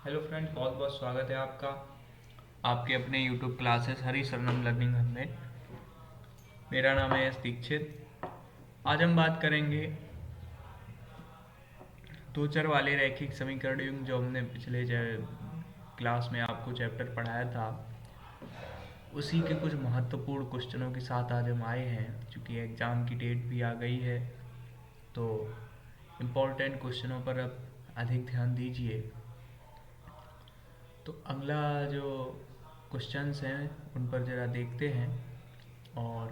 Hello friends, बहुत बहुत स्वागत है आपका आपके अपने यूट्यूब क्लासेस हरी शरणम लर्निंग हब में। मेरा नाम है एस दीक्षित। आज हम बात करेंगे दो चर वाले रैखिक समीकरण युग्म, जो हमने पिछले क्लास में आपको चैप्टर पढ़ाया था। उसी के कुछ महत्वपूर्ण क्वेश्चनों के साथ आज हम आए हैं। क्योंकि एग्ज़ाम की डेट भी आ गई है, तो इम्पोर्टेंट क्वेश्चनों पर अब अधिक ध्यान दीजिए। तो अगला जो क्वेश्चंस हैं उन पर ज़रा देखते हैं, और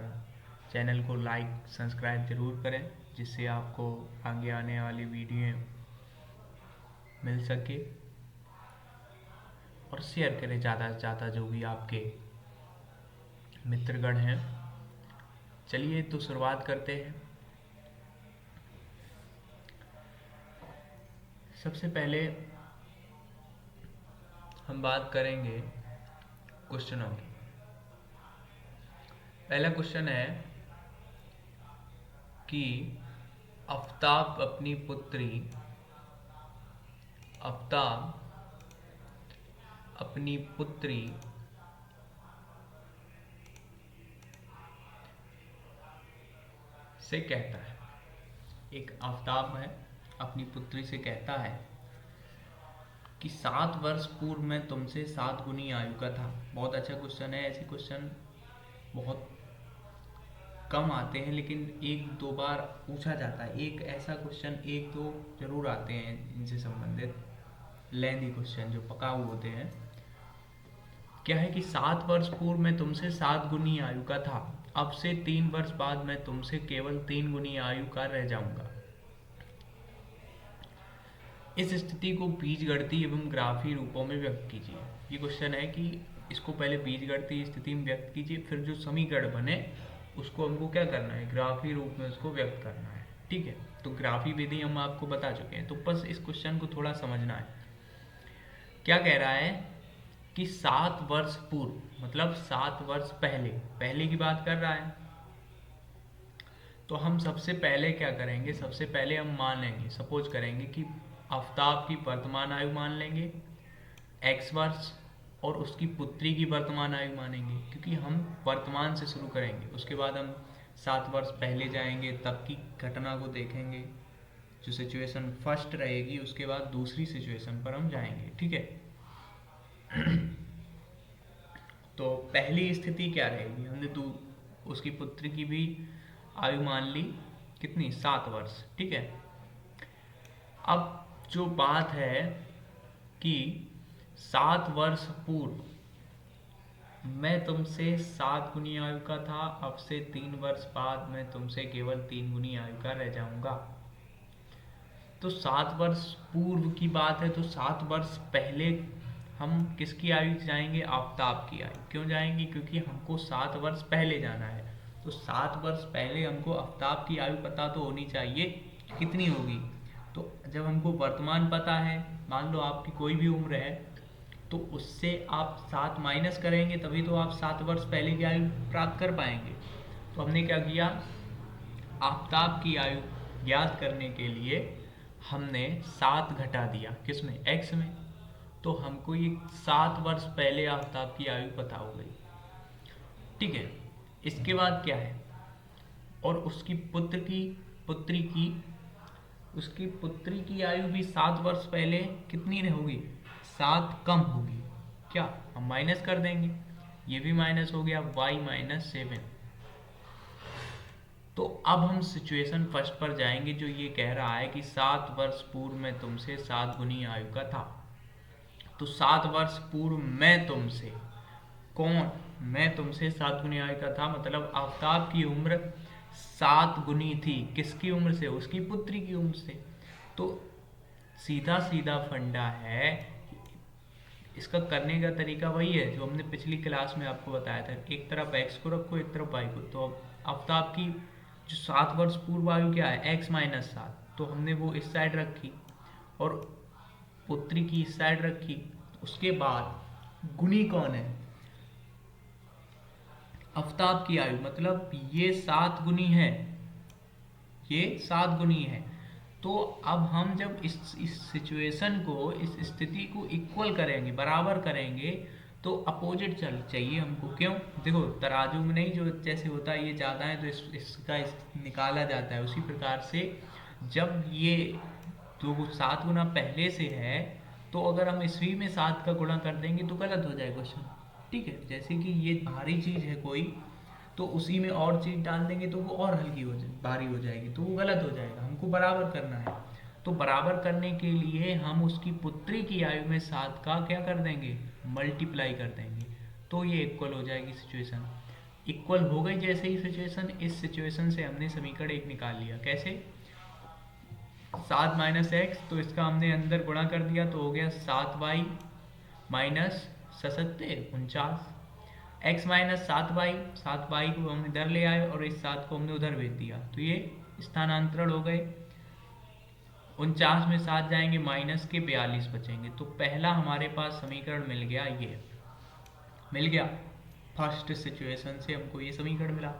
चैनल को लाइक सब्सक्राइब ज़रूर करें, जिससे आपको आगे आने वाली वीडियो मिल सके। और शेयर करें ज़्यादा से ज़्यादा जो भी आपके मित्रगण हैं। चलिए तो शुरुआत करते हैं। सबसे पहले हम बात करेंगे क्वेश्चनों की। पहला क्वेश्चन है कि आफ्ताब अपनी पुत्री से कहता है। एक आफ्ताब है, अपनी पुत्री से कहता है कि 7 वर्ष पूर्व मैं तुमसे 7 गुनी आयु का था। बहुत अच्छा क्वेश्चन है। ऐसे क्वेश्चन बहुत कम आते हैं, लेकिन एक दो बार पूछा जाता है। एक ऐसा क्वेश्चन एक दो जरूर आते हैं इनसे संबंधित लेंदी क्वेश्चन जो पकाऊ होते हैं। क्या है कि 7 वर्ष पूर्व मैं तुमसे 7 गुनी आयु का था, अब से 3 वर्ष बाद मैं तुमसे केवल 3 गुनी आयु का रह जाऊंगा। इस स्थिति को बीजगणितीय एवं ग्राफी रूपों में व्यक्त कीजिए। ये क्वेश्चन है कि इसको पहले बीजगणितीय स्थिति में व्यक्त कीजिए, फिर जो समीकरण बने उसको हमको क्या करना है, ग्राफी रूप में उसको व्यक्त करना है। ठीक है, तो ग्राफी विधि हम आपको बता चुके हैं, तो बस इस क्वेश्चन को थोड़ा समझना है। क्या कह रहा है कि 7 वर्ष पूर्व मतलब 7 वर्ष पहले पहले की बात कर रहा है। तो हम सबसे पहले क्या करेंगे, सबसे पहले हम मान लेंगे, सपोज करेंगे कि आफ्ताब की वर्तमान आयु मान लेंगे x वर्ष, और उसकी पुत्री की वर्तमान आयु मानेंगे, क्योंकि हम वर्तमान से शुरू करेंगे। उसके बाद हम 7 वर्ष पहले जाएंगे, तब की घटना को देखेंगे। जो सिचुएशन फर्स्ट रहेगी उसके बाद दूसरी सिचुएशन पर हम जाएंगे। ठीक है, तो पहली स्थिति क्या रहेगी, हमने तो उसकी पुत्री की भी आयु मान ली, कितनी, 7 वर्ष। ठीक है, अब जो बात है कि 7 वर्ष पूर्व मैं तुमसे 7 गुनी आयु का था, अब से 3 वर्ष बाद मैं तुमसे केवल 3 गुनी आयु का रह जाऊंगा। तो 7 वर्ष पूर्व की बात है, तो 7 वर्ष पहले हम किसकी आयु जाएंगे, आफ्ताब की आयु। क्यों जाएंगे, क्योंकि हमको 7 वर्ष पहले जाना है। तो 7 वर्ष पहले हमको आफ्ताब की आयु पता तो होनी चाहिए, कितनी होगी। तो जब हमको वर्तमान पता है, मान लो आपकी कोई भी उम्र है, तो उससे आप 7 माइनस करेंगे, तभी तो आप 7 वर्ष पहले की आयु प्राप्त कर पाएंगे। तो हमने क्या किया, आफ्ताब की आयु ज्ञात करने के लिए हमने 7 घटा दिया, किसमें, x में। तो हमको ये 7 वर्ष पहले आफ्ताब की आयु पता हो गई। ठीक है, इसके बाद क्या है, और उसकी पुत्री की आयु भी 7 वर्ष पहले कितनी होगी, 7 कम होगी। क्या, हम माइनस कर देंगे, ये भी माइनस हो गया, y-7। तो अब हम सिचुएशन फर्स्ट पर जाएंगे, जो ये कह रहा है कि 7 वर्ष पूर्व मैं तुमसे 7 गुनी आयु का था। तो 7 वर्ष पूर्व मैं तुमसे, कौन, मैं तुमसे 7 गुनी आयु का था, मतलब आफ्ताब की उम्र 7 गुनी थी, किसकी उम्र से, उसकी पुत्री की उम्र से। तो सीधा सीधा फंडा है, इसका करने का तरीका वही है जो हमने पिछली क्लास में आपको बताया था। एक तरफ x को रखो, एक तरफ y को। तो आफ्ताब की जो 7 वर्ष पूर्व आयु क्या है, x-7, तो हमने वो इस साइड रखी और पुत्री की इस साइड रखी। उसके बाद गुनी कौन है, आफ्ताब की आयु, मतलब ये 7 गुनी है, ये 7 गुनी है। तो अब हम जब इस सिचुएशन को, इस स्थिति को इक्वल करेंगे, बराबर करेंगे, तो अपोजिट चल चाहिए हमको। क्यों? देखो तराजू में नहीं, जो जैसे होता है ये ज़्यादा है तो इसका निकाला जाता है, उसी प्रकार से जब ये दो 7 गुना पहले से है, तो अगर हम ईस्वी में 7 का गुणा कर देंगे तो गलत हो जाएगा क्वेश्चन। ठीक है, जैसे कि ये भारी चीज़ है कोई, तो उसी में और चीज़ डाल देंगे तो वो और हल्की हो जाए, भारी हो जाएगी, तो वो गलत हो जाएगा। हमको बराबर करना है, तो बराबर करने के लिए हम उसकी पुत्री की आयु में 7 का क्या कर देंगे, मल्टीप्लाई कर देंगे, तो ये इक्वल हो जाएगी सिचुएशन। इक्वल हो गई जैसे ही सिचुएशन, इस सिचुएशन से हमने समीकरण 1 निकाल लिया। कैसे? 7 माइनस एक्स, तो इसका हमने अंदर गुणा कर दिया तो हो गया 7y minus 49, x minus 7y, 7y को हम इधर ले आए और इस 7 को हमने उधर भेज दिया, तो ये स्थानांतरण हो गए। 49 में 7 जाएंगे, माइनस के 42 बचेंगे। तो पहला हमारे पास समीकरण मिल गया, ये मिल गया। फर्स्ट सिचुएशन से हमको ये समीकरण मिला।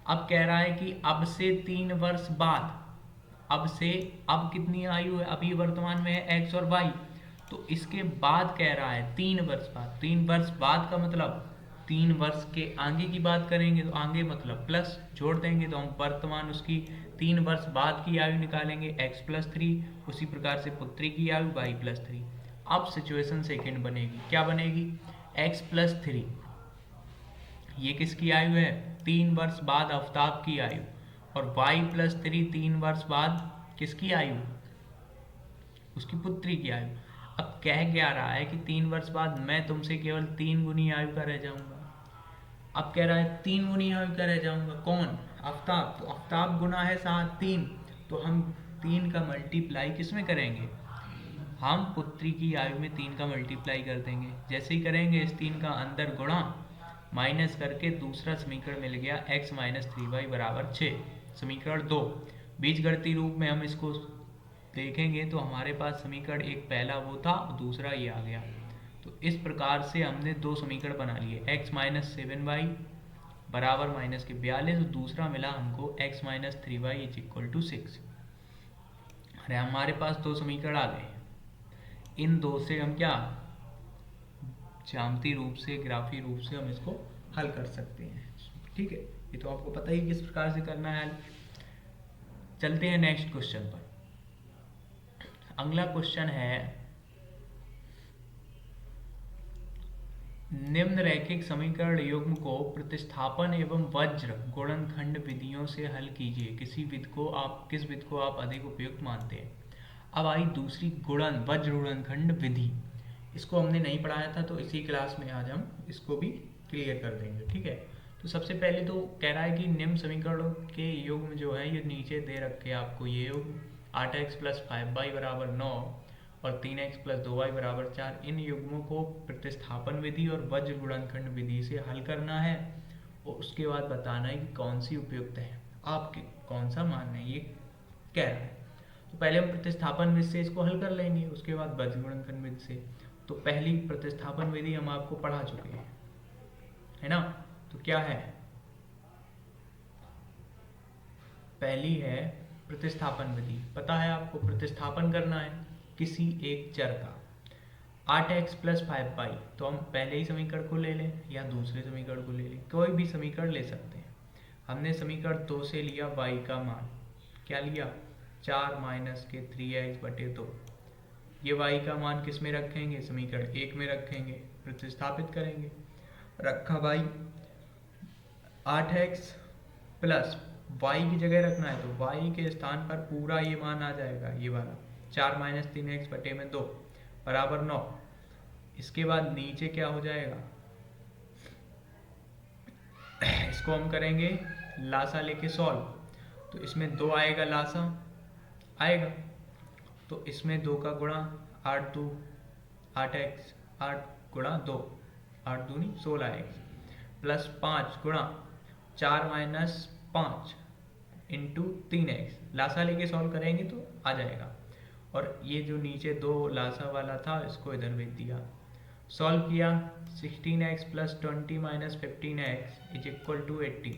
अब कह रहा है कि अब से 3 वर्ष बाद, अब से, अब कितनी आयु है, अभी वर्तमान में है x और y, तो इसके बाद कह रहा है 3 वर्ष बाद। 3 वर्ष बाद का मतलब 3 वर्ष के आगे की बात करेंगे, तो आगे मतलब प्लस जोड़ देंगे, तो हम वर्तमान उसकी 3 वर्ष बाद की आयु निकालेंगे x प्लस 3, उसी प्रकार से पुत्री की आयु y प्लस 3। अब सिचुएशन सेकेंड बनेगी, क्या बनेगी, x प्लस 3, ये किसकी आयु है, 3 वर्ष बाद आफताब की आयु, और y प्लस 3 3 वर्ष बाद किसकी आयु, उसकी पुत्री की आयु। अब कह क्या रहा है कि 3 वर्ष बाद मैं तुमसे केवल 3 गुनी आयु का रह जाऊंगा। अब कह रहा है 3 गुनी आयु का रह जाऊंगा, कौन, आफताब। तो आफताब गुना है 7 3, तो हम 3 का मल्टीप्लाई किस में करेंगे, हम पुत्री की आयु में 3 का मल्टीप्लाई कर देंगे। जैसे ही करेंगे इस 3 का अंदर गुणा, माइनस करके दूसरा समीकरण मिल गया x माइनस 3y बराबर 6। समीकरण 2 बीजगणितीय रूप में हम इसको देखेंगे तो हमारे पास समीकरण एक पहला वो था, दूसरा ये आ गया। तो इस प्रकार से हमने 2 समीकरण बना लिए, x माइनस 7y बराबर माइनस के 42, और दूसरा मिला हमको x minus 3y is equal to 6। अरे हमारे पास 2 समीकरण आ गए। इन 2 से हम क्या, ज्यामितीय रूप से, ग्राफी रूप से हम इसको हल कर सकते हैं। ठीक है, ये तो आपको पता ही किस प्रकार से करना है हल। चलते हैं नेक्स्ट क्वेश्चन पर। अगला क्वेश्चन है, निम्न रैखिक समीकरण युग्म को प्रतिस्थापन एवं वज्र गुणनखंड विधियों से हल कीजिए। किस विधि को आप अधिक उपयुक्त मानते हैं। अब आई दूसरी वज्र गुणनखंड विधि। इसको हमने नहीं पढ़ाया था, तो इसी क्लास में आज हम इसको भी क्लियर कर देंगे। ठीक है, तो सबसे पहले तो कह रहा है कि निम्न समीकरणों के युग्म जो है, ये नीचे दे रखे आपको, ये युग्म 8x प्लस 5y बराबर 9 और 3x प्लस 2y बराबर 4, इन युग्मों को प्रतिस्थापन विधि और वज्र गुणनखंड विधि से हल करना है, और उसके बाद बताना है कि कौन सी उपयुक्त है, आपके कौन सा मानना है, ये कह रहा है। तो पहले हम प्रतिस्थापन विधि से इसको हल कर लेंगे, उसके बाद वज्र गुणनखंड विधि से। तो पहली प्रतिस्थापन विधि हम आपको पढ़ा चुके हैं, है ना। तो क्या है, पहली है प्रतिस्थापन विधि। पता है आपको, प्रतिस्थापन करना है किसी एक चर का। 8x प्लस 5y, तो हम पहले ही समीकरण को ले लें या दूसरे समीकरण को ले लें, कोई भी समीकरण ले सकते हैं। हमने समीकरण 2 से लिया y का मान, क्या लिया, 4 माइनस के 3x बटे 2। ये y का मान किस में रखेंगे, समीकरण 1 में रखेंगे, प्रतिस्थापित करेंगे। रखा y, 8x प्लस y की जगह रखना है, तो y के स्थान पर पूरा ये मान आ जाएगा, ये वाला 4 माइनस 3x बटे में 2 बराबर 9। इसके बाद नीचे क्या हो जाएगा, इसको हम करेंगे लासा लेके सॉल्व, तो इसमें 2 आएगा, लासा आएगा, तो इसमें 2 का गुणा, 8 2 8x, 8 गुणा 2, 8 दूनी 16x, प्लस 5 गुणा 4 माइनस 5 इंटू 3x, लासा लेके सॉल्व करेंगे तो आ जाएगा। और ये जो नीचे 2 लासा वाला था, इसको इधर भेज दिया, सॉल्व किया, 16x plus 20 minus 15x is equal to 18।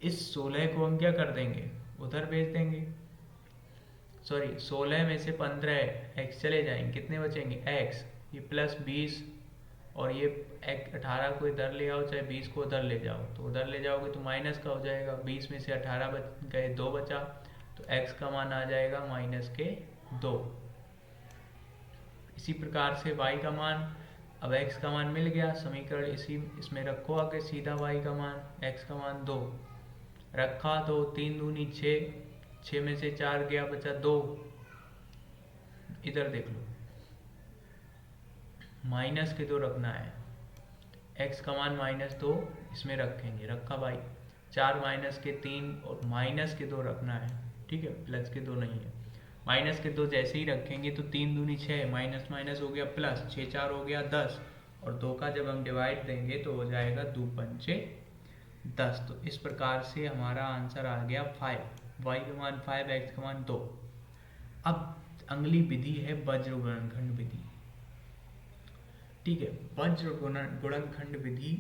इस 16 को हम क्या कर देंगे, उधर भेज देंगे। सॉरी, 16 में से 15 एक्स चले जाएंगे, कितने बचेंगे एक्स, ये प्लस 20, और ये 18 को इधर ले आओ, चाहे 20 को उधर ले जाओ, तो उधर ले जाओगे तो माइनस का हो जाएगा। 20 में से 18 बच गए, 2 बचा, तो एक्स का मान आ जाएगा -2। इसी प्रकार से y का मान, अब x का मान मिल गया, समीकरण इसमें रखो आगे सीधा, y का मान, x का मान 2 रखा, तो 3 दूनी 6, 6 में से 4 गया, बचा 2। इधर देख लो, -2 रखना है, x का मान -2 इसमें रखेंगे, रखा भाई, 4 -3 और -2 रखना है, ठीक है, +2 नहीं है। -2 जैसे ही रखेंगे तो 3 दूनी 6, माइनस माइनस हो गया प्लस, 6 4 हो गया 10, और 2 का जब हम डिवाइड देंगे तो हो जाएगा 2 पंचे 10। तो इस प्रकार से हमारा आंसर आ गया 5, y का मान 5, x का मान 2। अब अगली विधि है वज्र गुणनखंड विधि, ठीक है। वज्र गुणनखंड विधि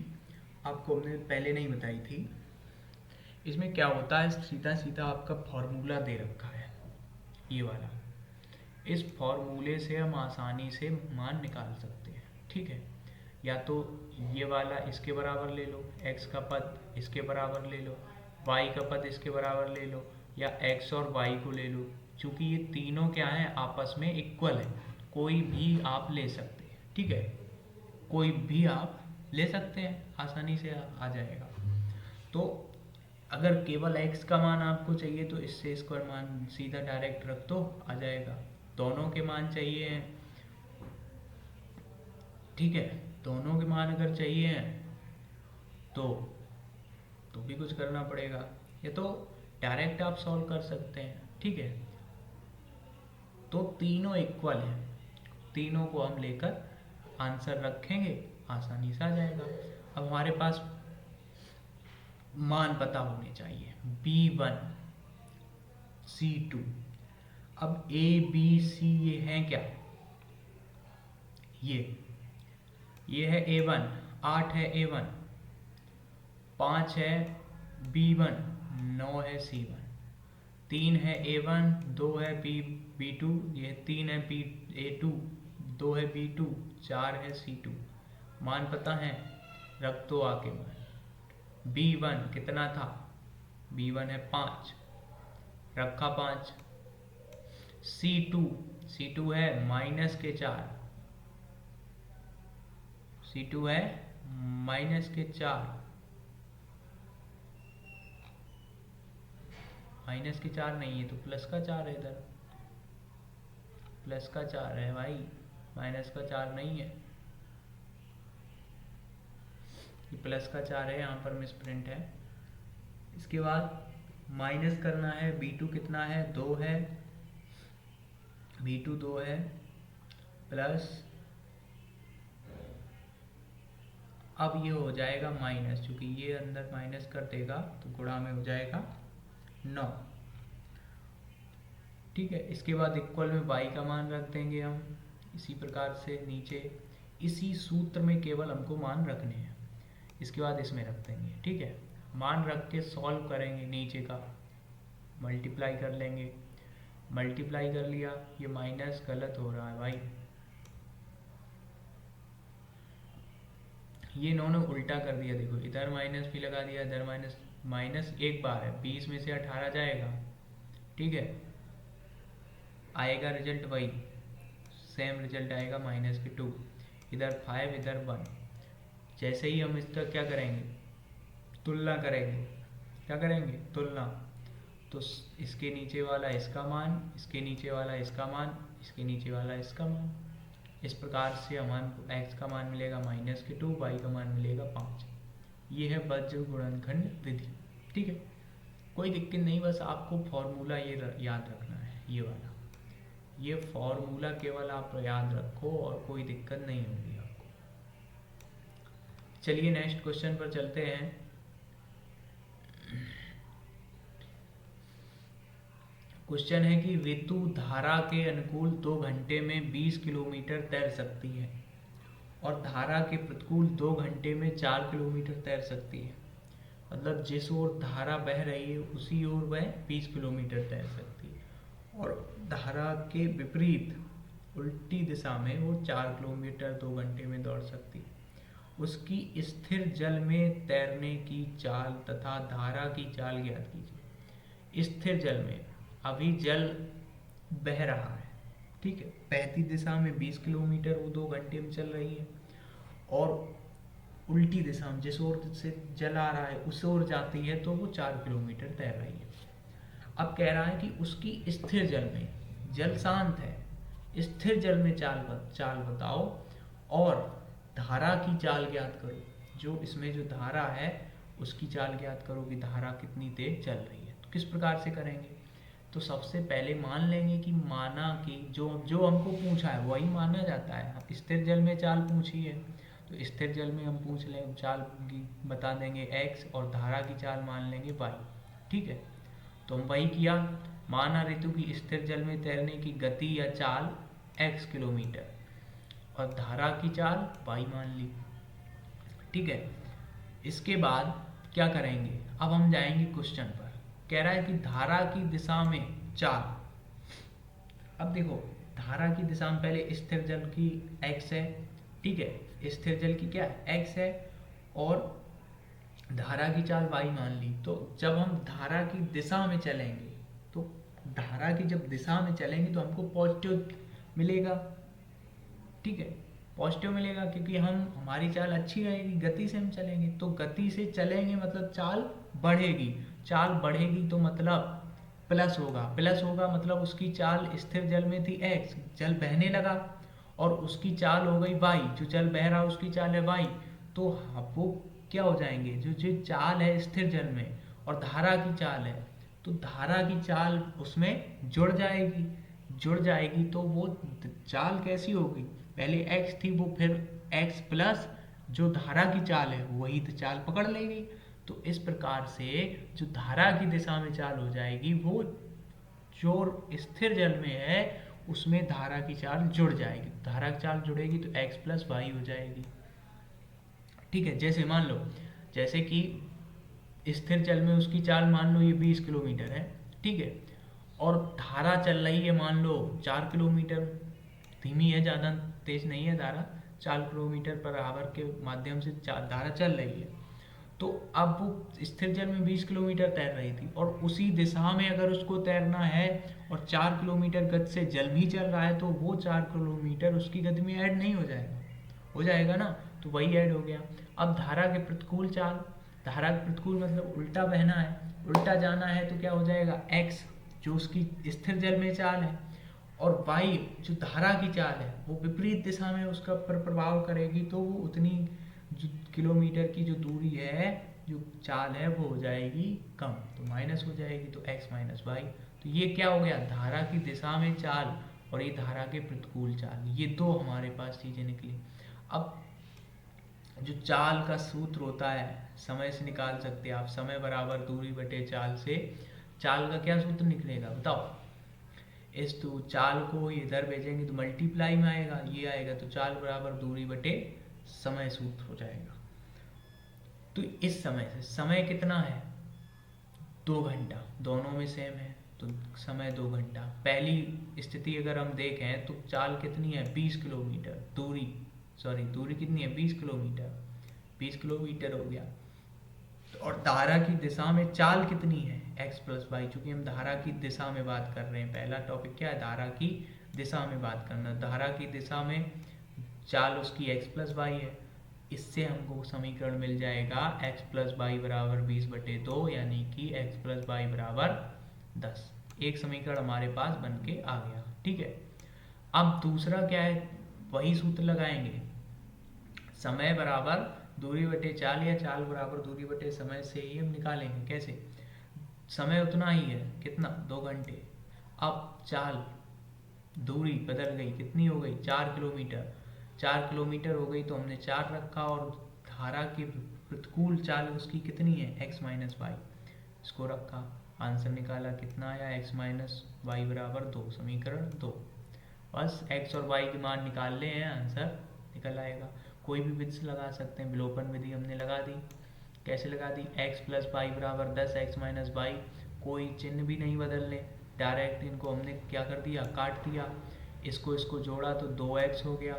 आपको हमने पहले नहीं बताई थी। इसमें क्या होता है, सीधा सीधा आपका फॉर्मूला दे रखा है, ये वाला, इस फॉर्मूले से हम आसानी से मान निकाल सकते हैं, ठीक है। या तो ये वाला इसके बराबर ले लो, x का पद इसके बराबर ले लो, y का पद इसके बराबर ले लो, या x और y को ले लो। चूंकि ये तीनों क्या है, आपस में इक्वल है, कोई भी आप ले सकते हैं, ठीक है, कोई भी आप ले सकते हैं, आसानी से आ जाएगा। तो अगर केवल x का मान आपको चाहिए तो इससे इसका मान सीधा डायरेक्ट रख दो, आ जाएगा। दोनों के मान चाहिए हैं, ठीक है, दोनों के मान अगर चाहिए हैं तो भी कुछ करना पड़ेगा, या तो डायरेक्ट आप सॉल्व कर सकते हैं, ठीक है। तो तीनों इक्वल हैं, तीनों को हम लेकर आंसर रखेंगे, आसानी से आ जाएगा। अब हमारे पास मान पता होने चाहिए, B1 C2। अब A B C ये हैं क्या, ये है A1, 8 है A1, 5 है B1, 9 है C1, 3 है A1, 2 है B2, ये 3 है A2, 2 है B2, 4 है C2। मान पता है, रख दो आके मान। B1 कितना था, B1 है 5, रखा 5। C2 है -4, C2 है -4, -4 नहीं है तो +4 है, इधर +4 है भाई, -4 नहीं है, ये +4 है, यहाँ पर मिसप्रिंट है। इसके बाद माइनस करना है, B2 कितना है, 2 है, B2 2 है, प्लस, अब ये हो जाएगा माइनस, क्योंकि ये अंदर माइनस कर देगा तो गुणा में हो जाएगा 9, ठीक है। इसके बाद इक्वल में y का मान रख देंगे हम, इसी प्रकार से नीचे इसी सूत्र में केवल हमको मान रखने हैं। इसके बाद इसमें रख देंगे, ठीक है। मान रख के सॉल्व करेंगे, नीचे का मल्टीप्लाई कर लेंगे, मल्टीप्लाई कर लिया, ये माइनस गलत हो रहा है भाई, ये इन्होंने उल्टा कर दिया, देखो इधर माइनस भी लगा दिया, इधर माइनस एक बार है, 20 में से 18 जाएगा, ठीक है, आएगा रिजल्ट वही, सेम रिजल्ट आएगा -2, इधर 5 इधर 1। जैसे ही हम इसका क्या करेंगे, तुलना करेंगे, क्या करेंगे, तुलना, तो इसके नीचे वाला इसका मान, इसके नीचे वाला इसका मान, इसके नीचे वाला इसका मान, इस प्रकार से हमारे x का मान मिलेगा -2, y का मान मिलेगा 5। ये है वज्र गुणनखंड विधि, ठीक है, कोई दिक्कत नहीं, बस आपको फॉर्मूला ये याद रखना है, ये वाला, ये फॉर्मूला केवल आप याद रखो और कोई दिक्कत नहीं होगी आपको। चलिए नेक्स्ट क्वेश्चन पर चलते हैं। क्वेश्चन है कि ऋतु धारा के अनुकूल 2 घंटे में 20 किलोमीटर तैर सकती है और धारा के प्रतिकूल 2 घंटे में 4 किलोमीटर तैर सकती है। मतलब जिस ओर धारा बह रही है उसी ओर वह 20 किलोमीटर तैर सकती है, और धारा के विपरीत उल्टी दिशा में वो 4 किलोमीटर 2 घंटे में दौड़ सकती है। उसकी स्थिर जल में तैरने की चाल तथा धारा की चाल ज्ञात कीजिए। स्थिर जल में अभी जल बह रहा है, ठीक है, बहती दिशा में 20 किलोमीटर वो 2 घंटे में चल रही है, और उल्टी दिशा में जिस ओर से जल आ रहा है उस ओर जाती है तो वो 4 किलोमीटर तैर रही है। अब कह रहा है कि उसकी स्थिर जल में, जल शांत है, स्थिर जल में चाल बताओ और धारा की चाल ज्ञात करो। जो इसमें जो धारा है उसकी चाल ज्ञात करो कि धारा कितनी तेज चल रही है। तो किस प्रकार से करेंगे? तो सबसे पहले मान लेंगे कि माना कि जो जो हमको पूछा है वही माना जाता है। स्थिर जल में चाल पूछी है तो स्थिर जल में हम पूछ लें चाल की बता देंगे x, और धारा की चाल मान लेंगे y, ठीक है। तो हम वही किया, माना ऋतु की स्थिर जल में तैरने की गति या चाल x किलोमीटर और धारा की चाल y मान ली, ठीक है। इसके बाद क्या करेंगे? अब हम जाएंगे क्वेश्चन पर। कह रहा है कि धारा की दिशा में चाल। अब देखो, धारा की दिशा में पहले स्थिर जल की x है, ठीक है, स्थिर जल की क्या है x है, और धारा की चाल y मान ली। तो जब हम धारा की दिशा में चलेंगे तो धारा की जब दिशा में चलेंगे तो हमको पॉजिटिव मिलेगा, ठीक है, पॉजिटिव मिलेगा, क्योंकि हमारी चाल अच्छी रहेगी, गति से हम चलेंगे। तो गति से चलेंगे मतलब चाल बढ़ेगी, चाल बढ़ेगी तो मतलब प्लस होगा, प्लस होगा मतलब उसकी चाल स्थिर जल में थी x, जल बहने लगा, और उसकी चाल हो गई y, जो जल बह रहा उसकी चाल है y। तो वो क्या हो जाएंगे, जो जो चाल है स्थिर जल में और धारा की चाल है, तो धारा की चाल उसमें जुड़ जाएगी, जुड़ जाएगी तो वो चाल कैसी होगी, पहले x थी वो फिर x प्लस जो धारा की चाल है वही तो चाल पकड़ लेगी। तो इस प्रकार से जो धारा की दिशा में चाल हो जाएगी वो जो स्थिर जल में है उसमें धारा की चाल जुड़ जाएगी, धारा की चाल जुड़ेगी तो x प्लस वाई हो जाएगी, ठीक है। जैसे मान लो, जैसे कि स्थिर जल में उसकी चाल मान लो ये 20 किलोमीटर है, ठीक है, और धारा चल रही है मान लो 4 किलोमीटर, धीमी है, ज़्यादा तेज नहीं है धारा, 4 किलोमीटर पर आवर के माध्यम से धारा चल रही है। तो अब वो स्थिर जल में 20 किलोमीटर तैर रही थी और उसी दिशा में अगर उसको तैरना है और 4 किलोमीटर गति से जल भी चल रहा है तो वो 4 किलोमीटर उसकी गति में ऐड नहीं हो जाएगा, हो जाएगा ना, तो वही ऐड हो गया। अब धारा के प्रतिकूल चाल, धारा के प्रतिकूल मतलब उल्टा बहना है, उल्टा जाना है तो क्या हो जाएगा, x जो उसकी स्थिर जल में चाल है, और y जो धारा की चाल है वो विपरीत दिशा में उसका पर प्रभाव करेगी, तो वो उतनी जो किलोमीटर की जो दूरी है, जो चाल है वो हो जाएगी कम, तो माइनस हो जाएगी, तो x माइनस वाई। तो ये क्या हो गया, धारा की दिशा में चाल और ये धारा के प्रतिकूल चाल, ये दो हमारे पास चीज़ें निकली। अब जो चाल का सूत्र होता है समय से निकाल सकते हैं आप, समय बराबर दूरी बटे चाल से चाल का क्या सूत्र निकलेगा बताओ। इस तो चाल को इधर भेजेंगे तो मल्टीप्लाई में आएगा, ये आएगा, तो चाल बराबर दूरी बटे समय सूत्र हो जाएगा। तो इस समय से समय कितना है 2 घंटा, दोनों में सेम है तो समय 2 घंटा। पहली स्थिति अगर हम देखें तो चाल कितनी है 20 किलोमीटर, दूरी दूरी कितनी है 20 किलोमीटर, 20 किलोमीटर हो गया। और धारा की दिशा में चाल कितनी है x प्लस वाई, चूंकि हम धारा की दिशा में बात कर रहे हैं, पहला टॉपिक क्या है धारा की दिशा में बात करना, धारा की दिशा में चाल उसकी x प्लस वाई है। इससे हमको समीकरण मिल जाएगा x प्लस वाई बराबर 20/2, यानी कि x प्लस वाई बराबर 10। एक समीकरण हमारे पास बन के आ गया, ठीक है। अब दूसरा क्या है, वही सूत्र लगाएंगे, समय बराबर दूरी बटे चाल या चाल बराबर दूरी बटे समय से ही हम निकालेंगे। कैसे, समय उतना ही है कितना 2 घंटे, अब चाल दूरी बदल गई, कितनी हो गई 4 किलोमीटर, 4 किलोमीटर हो गई तो हमने 4 रखा, और धारा की प्रतिकूल चाल उसकी कितनी है x माइनस वाई, इसको रखा, आंसर निकाला, कितना आया x माइनस वाई बराबर 2, समीकरण 2। बस x और y की मान निकाल ले हैं, आंसर निकल आएगा। कोई भी विधि लगा सकते हैं, विलोपन विधि हमने लगा दी, कैसे लगा दी, x प्लस वाई बराबर 10x माइनस वाई, कोई चिन्ह भी नहीं बदलने, डायरेक्ट इनको हमने क्या कर दिया, काट दिया। इसको जोड़ा तो 2x हो गया,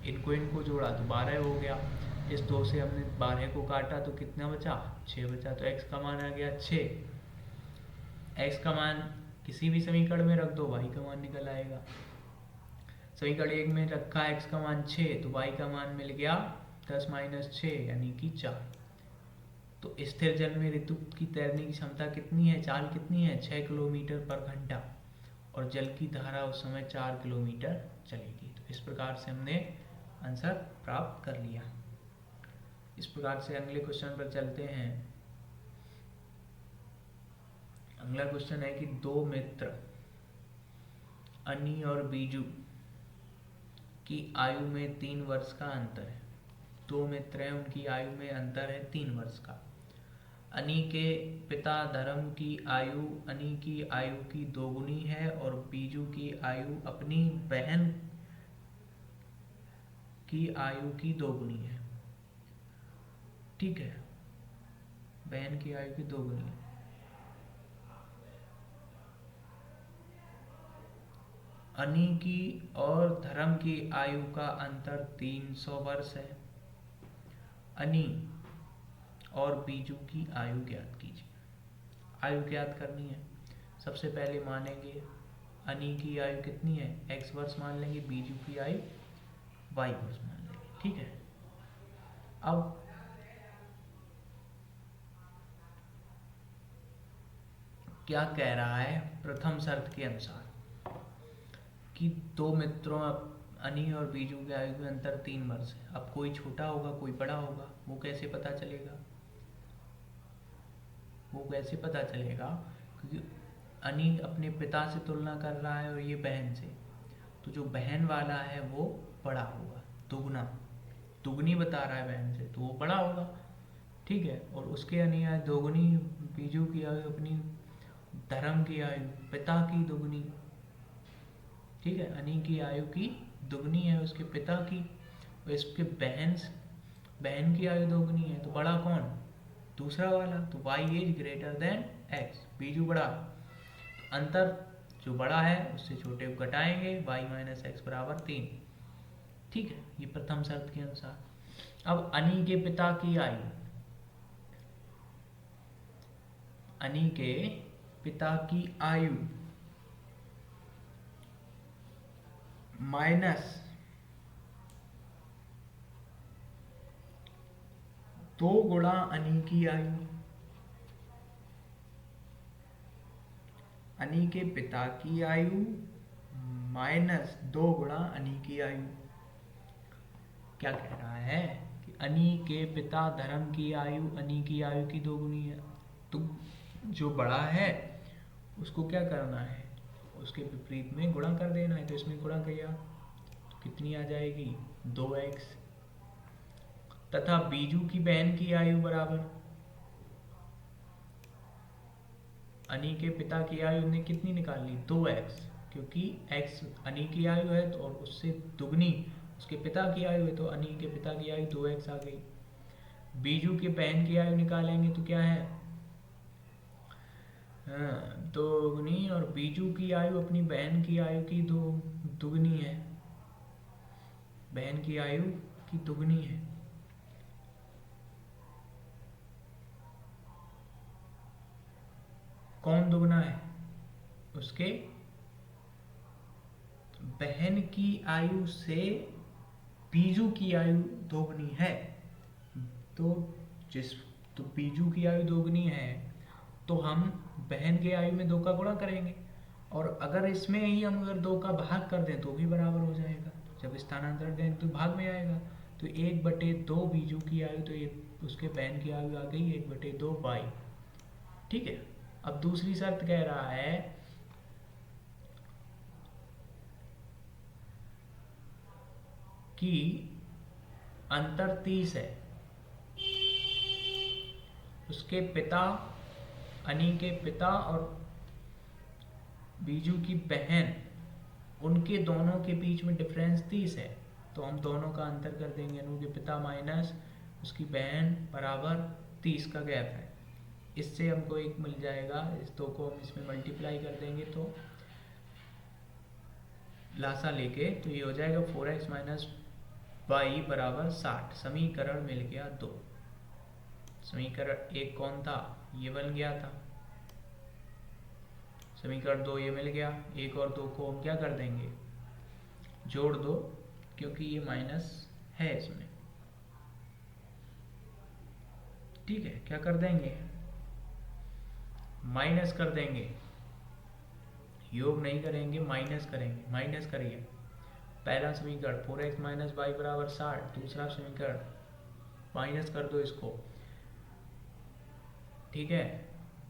इनको जोड़ा तो 12 हो गया। इस 2 से हमने 12 को काटा तो कितना बचा, 6 बचा। तो x का मान आ गया 6। x का मान किसी भी समीकरण में रख दो, y का मान निकल आएगा। समीकरण 1 में रखा x का मान 6, तो y का मान मिल गया 10 माइनस 6 यानी कि 4। तो स्थिर जल में ऋतु की तैरने की क्षमता कितनी है, चाल कितनी है, 6 किलोमीटर पर घंटा, और जल की धारा उस समय 4 किलोमीटर चलेगी। तो इस प्रकार से हमने आंसर प्राप्त कर लिया। इस प्रकार से अगले क्वेश्चन पर चलते हैं। अगला क्वेश्चन है कि दो मित्र अनी और बीजू की आयु में 3 वर्ष का अंतर है। दो मित्र हैं, उनकी आयु में अंतर है 3 वर्ष का। अनी के पिता धर्म की आयु अनी की आयु की दोगुनी है और बीजू की आयु अपनी बहन की आयु की दोगुनी है। ठीक है, बहन की आयु की दोगुनी है। अनी की और धर्म की आयु का अंतर 300 वर्ष है। अनी और बीजू की आयु ज्ञात कीजिए। आयु ज्ञात करनी है। सबसे पहले मानेंगे अनी की आयु कितनी है, x वर्ष मान लेंगे, बीजू की आयु y वर्ष मान लेंगे। ठीक है, अब क्या कह रहा है, प्रथम शर्त के अनुसार कि दो मित्रों अनी और बीजू की आयु में अंतर 3 वर्ष है। अब कोई छोटा होगा कोई बड़ा होगा, वो कैसे पता चलेगा, वो कैसे पता चलेगा, क्योंकि अनी अपने पिता से तुलना कर रहा है और ये बहन से, तो जो बहन वाला है वो बड़ा होगा, दुगनी बता रहा है बहन से, तो वो बड़ा होगा। ठीक है, और उसके अनी आयु दोगुनी, बीजू की आयु अपनी धर्म की आयु पिता की दुगनी। ठीक है, अनी की आयु की दुगनी है उसके पिता की, और इसके बहन की आयु दोगुनी है, तो बड़ा कौन, दूसरा वाला, तो y is greater than x, Biju बड़ा। तो अंतर जो बड़ा है उससे छोटे को घटाएंगे, y माइनस एक्स बराबर 3। ठीक है, ये प्रथम शर्त के अनुसार। अब अनी के पिता की आयु, अनी के पिता की आयु माइनस 2 गुणा अनी की आयु, अनी के पिता की आयु माइनस 2 गुणा अनी की आयु। क्या कह रहा है कि अनी के पिता धर्म की आयु अनी की आयु की दोगुनी है, तो जो बड़ा है उसको क्या करना है, उसके विपरीत में गुणा कर देना है। तो इसमें गुणा किया तो कितनी आ जाएगी, 2x, तथा बीजू की बहन की आयु बराबर अनी के पिता की आयु ने कितनी निकाल ली, 2x, क्योंकि x अनी की आयु है तो और उससे दुगनी उसके पिता की आयु है, तो अनी के पिता की आयु 2x आ गई। बीजू की बहन की आयु निकालेंगे तो क्या है, दुगनी, और बीजू की आयु अपनी बहन की आयु की दुगनी है, बहन की आयु की दुगनी है। कौन दुगना है, उसके बहन की आयु से बीजू की आयु दोगुनी है। तो बीजू की आयु दोगुनी है तो हम बहन की आयु में 2 का गुणा करेंगे, और अगर इसमें ही हम अगर 2 का भाग कर दें तो भी बराबर हो जाएगा। जब स्थानांतरण दें तो भाग में आएगा, तो 1/2 बीजू की आयु, तो ये उसके बहन की आयु आ गई 1/2 y। ठीक है, अब दूसरी शर्त कह रहा है कि अंतर 30 है, उसके पिता अनी के पिता और बीजू की बहन, उनके दोनों के बीच में डिफरेंस 30 है, तो हम दोनों का अंतर कर देंगे। अनु के पिता माइनस उसकी बहन बराबर 30 का गैप है। इससे हमको एक मिल जाएगा, इस दो को हम इसमें मल्टीप्लाई कर देंगे तो लासा लेके तो ये हो जाएगा 4x माइनस वाई बराबर 60। समीकरण मिल गया 2। समीकरण 1 कौन था, ये बन गया था। समीकरण 2 ये मिल गया। 1 और 2 को हम क्या कर देंगे, जोड़ दो, क्योंकि ये माइनस है इसमें। ठीक है, क्या कर देंगे, माइनस कर देंगे, योग नहीं करेंगे, माइनस करेंगे। माइनस करिए, पहला समीकरण 4x माइनस वाई बराबर 60, दूसरा समीकरण माइनस कर दो इसको। ठीक है,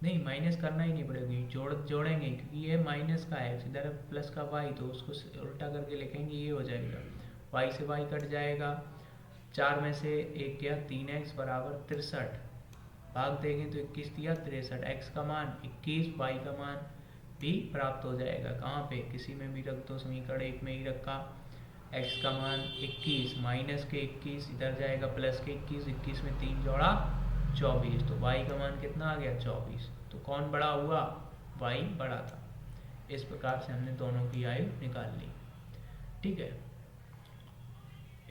नहीं माइनस करना ही नहीं पड़ेगी, जोड़ेंगे, क्योंकि ये माइनस का है, इधर प्लस का वाई, तो उसको उल्टा करके लिखेंगे, ये हो जाएगा वाई से वाई कट जाएगा, 4 में से 1 गया, 3x बराबर 63, भाग देंगे तो 21 दिया 63, x का मान 21, y का मान भी प्राप्त हो जाएगा। कहाँ पे, किसी में भी रख दो, समीकरण 1 में ही रखा, x का मान 21, माइनस के 21 इधर जाएगा, प्लस के 21, 21 में 3 जोड़ा 24, तो y का मान कितना आ गया 24। तो कौन बड़ा हुआ, y बड़ा था। इस प्रकार से हमने दोनों की आयु निकाल ली। ठीक है,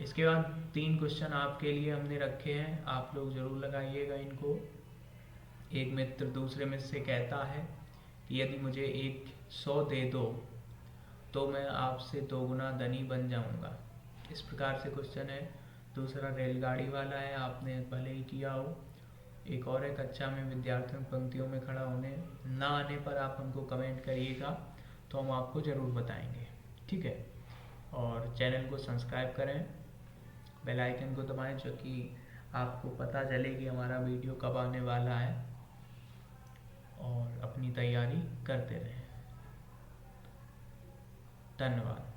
इसके बाद 3 क्वेश्चन आपके लिए हमने रखे हैं, आप लोग जरूर लगाइएगा इनको। एक मित्र दूसरे मित्र से कहता है कि यदि मुझे 100 दे दो तो मैं आपसे 2 गुना धनी बन जाऊंगा। इस प्रकार से क्वेश्चन है। दूसरा रेलगाड़ी वाला है, आपने भले ही किया हो। एक और है, कक्षा में विद्यार्थियों पंक्तियों में खड़ा होने ना आने पर आप हमको कमेंट करिएगा, तो हम आपको ज़रूर बताएंगे। ठीक है, और चैनल को सब्सक्राइब करें, बेल आइकन को दबाएं, जो कि आपको पता चले कि हमारा वीडियो कब आने वाला है, और अपनी तैयारी करते रहें। धन्यवाद।